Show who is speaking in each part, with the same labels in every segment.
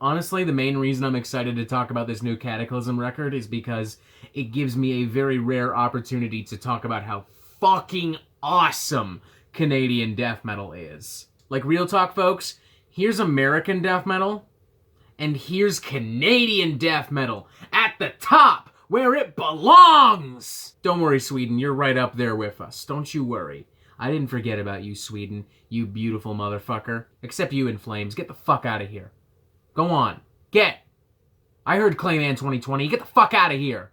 Speaker 1: Honestly, the main reason I'm excited to talk about this new Cataclysm record is because it gives me a very rare opportunity to talk about how fucking awesome Canadian death metal is. Like, real talk, folks, here's American death metal, and here's Canadian death metal at the top where it belongs! Don't worry, Sweden, you're right up there with us. Don't you worry. I didn't forget about you, Sweden, you beautiful motherfucker. Except you, In Flames. Get the fuck out of here. Go on. Get. I heard Clayman 2020. Get the fuck out of here.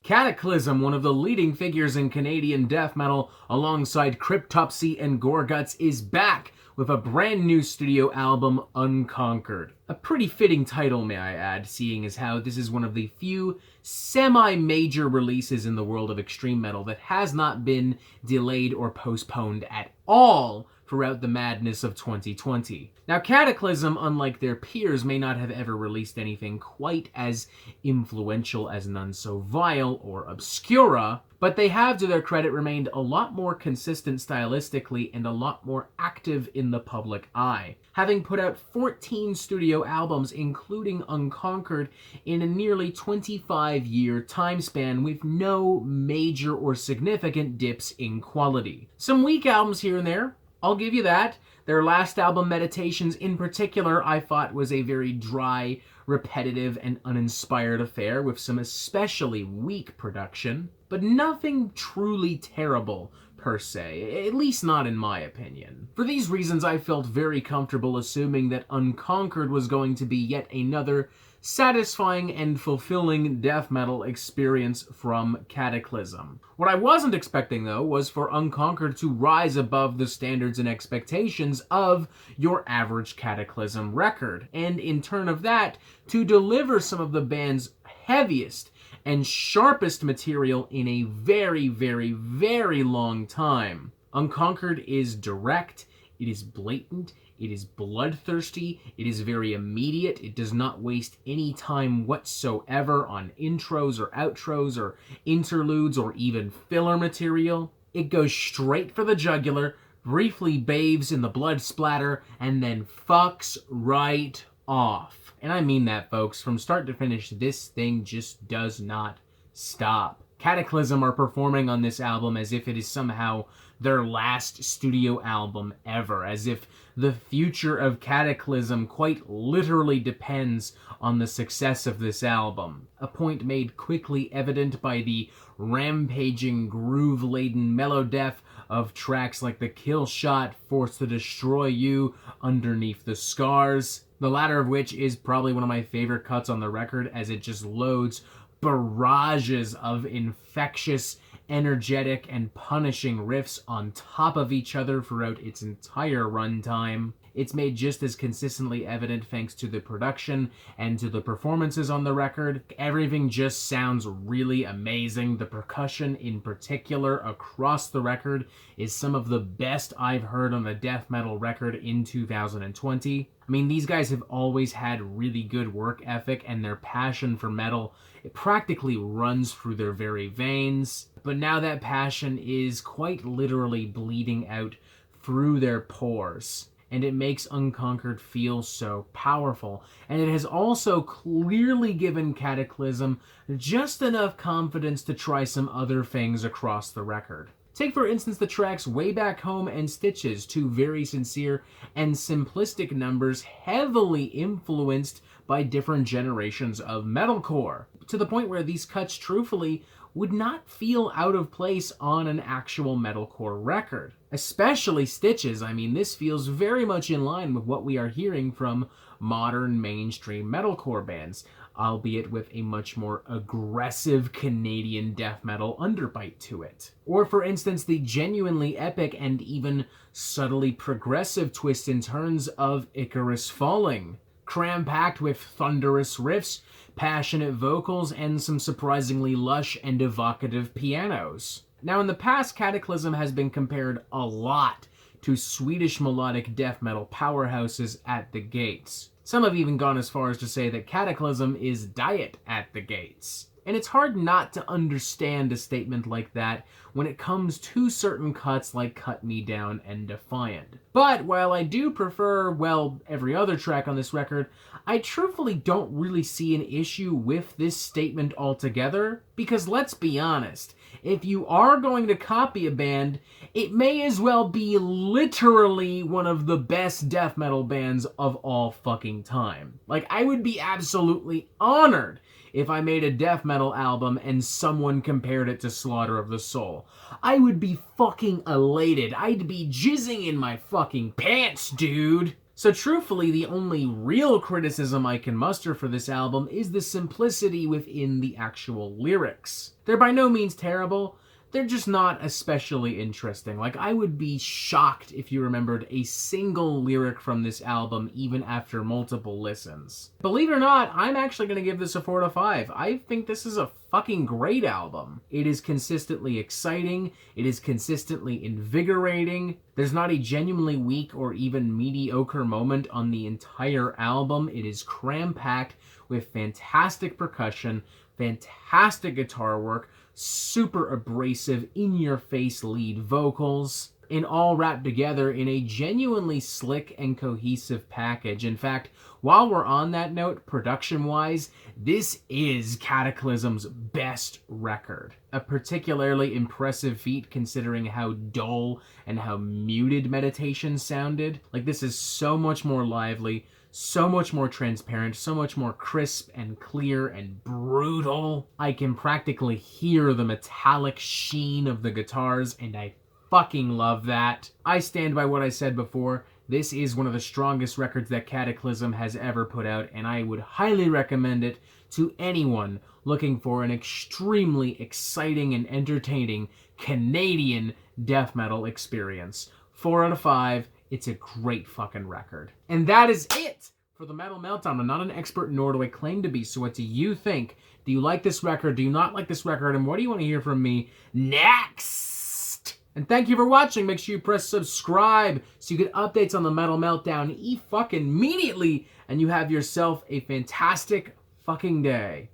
Speaker 1: Cataclysm, one of the leading figures in Canadian death metal, alongside Cryptopsy and Gorguts, is back with a brand new studio album, Unconquered. A pretty fitting title, may I add, seeing as how this is one of the few semi-major releases in the world of extreme metal that has not been delayed or postponed at all throughout the madness of 2020. Now, Cataclysm, unlike their peers, may not have ever released anything quite as influential as None So Vile or Obscura, but they have, to their credit, remained a lot more consistent stylistically and a lot more active in the public eye, having put out 14 studio albums, including Unconquered, in a nearly 25-year time span with no major or significant dips in quality. Some weak albums here and there, I'll give you that. Their last album, Meditations, in particular, I thought was a very dry, repetitive, and uninspired affair with some especially weak production, but nothing truly terrible per se, at least not in my opinion. For these reasons, I felt very comfortable assuming that Unconquered was going to be yet another satisfying and fulfilling death metal experience from Cataclysm. What I wasn't expecting, though, was for Unconquered to rise above the standards and expectations of your average Cataclysm record, and in turn of that, to deliver some of the band's heaviest and sharpest material in a very, very, very long time. Unconquered is direct, it is blatant, it is bloodthirsty, it is very immediate, it does not waste any time whatsoever on intros or outros or interludes or even filler material. It goes straight for the jugular, briefly bathes in the blood splatter, and then fucks right off. And I mean that, folks. From start to finish, this thing just does not stop. Cataclysm are performing on this album as if it is somehow their last studio album ever, as if the future of Cataclysm quite literally depends on the success of this album, a point made quickly evident by the rampaging, groove-laden melodeath of tracks like The Kill Shot, Forced to Destroy You, Underneath the Scars, the latter of which is probably one of my favorite cuts on the record, as it just loads barrages of infectious, energetic, and punishing riffs on top of each other throughout its entire runtime. It's made just as consistently evident thanks to the production and to the performances on the record. Everything just sounds really amazing. The percussion in particular across the record is some of the best I've heard on a death metal record in 2020. I mean, these guys have always had really good work ethic, and their passion for metal, it practically runs through their very veins. But now that passion is quite literally bleeding out through their pores, and it makes Unconquered feel so powerful. And it has also clearly given Cataclysm just enough confidence to try some other things across the record. Take, for instance, the tracks Way Back Home and Stitches, two very sincere and simplistic numbers heavily influenced by different generations of metalcore, to the point where these cuts, truthfully, would not feel out of place on an actual metalcore record. Especially Stitches. I mean, this feels very much in line with what we are hearing from modern mainstream metalcore bands, albeit with a much more aggressive Canadian death metal underbite to it. Or, for instance, the genuinely epic and even subtly progressive twists and turns of Icarus Falling, cram-packed with thunderous riffs, passionate vocals, and some surprisingly lush and evocative pianos. Now, in the past, Cataclysm has been compared a lot to Swedish melodic death metal powerhouses At the Gates. Some have even gone as far as to say that Cataclysm is diet at the gates. And it's hard not to understand a statement like that when it comes to certain cuts like Cut Me Down and Defiant. But while I do prefer, well, every other track on this record, I truthfully don't really see an issue with this statement altogether, because let's be honest, if you are going to copy a band, it may as well be literally one of the best death metal bands of all fucking time. Like, I would be absolutely honored if I made a death metal album and someone compared it to Slaughter of the Soul. I would be fucking elated. I'd be jizzing in my fucking pants, dude. So truthfully, the only real criticism I can muster for this album is the simplicity within the actual lyrics. They're by no means terrible, they're just not especially interesting. Like, I would be shocked if you remembered a single lyric from this album even after multiple listens. Believe it or not, I'm actually going to give this a 4 out of 5. I think this is a fucking great album. It is consistently exciting, it is consistently invigorating, there's not a genuinely weak or even mediocre moment on the entire album. It is cram-packed with fantastic percussion, fantastic guitar work, super abrasive, in-your-face lead vocals, and all wrapped together in a genuinely slick and cohesive package. In fact, while we're on that note, production-wise, this is Cataclysm's best record. A particularly impressive feat considering how dull and how muted Meditation sounded. Like, this is so much more lively, so much more transparent, so much more crisp and clear and brutal. I can practically hear the metallic sheen of the guitars, and I fucking love that. I stand by what I said before. This is one of the strongest records that Cataclysm has ever put out, and I would highly recommend it to anyone looking for an extremely exciting and entertaining Canadian death metal experience. 4 out of 5. It's a great fucking record. And that is it for the Metal Meltdown. I'm not an expert, nor do I claim to be, so what do you think? Do you like this record? Do you not like this record? And what do you want to hear from me next? And thank you for watching. Make sure you press subscribe so you get updates on the Metal Meltdown fucking immediately, and you have yourself a fantastic fucking day.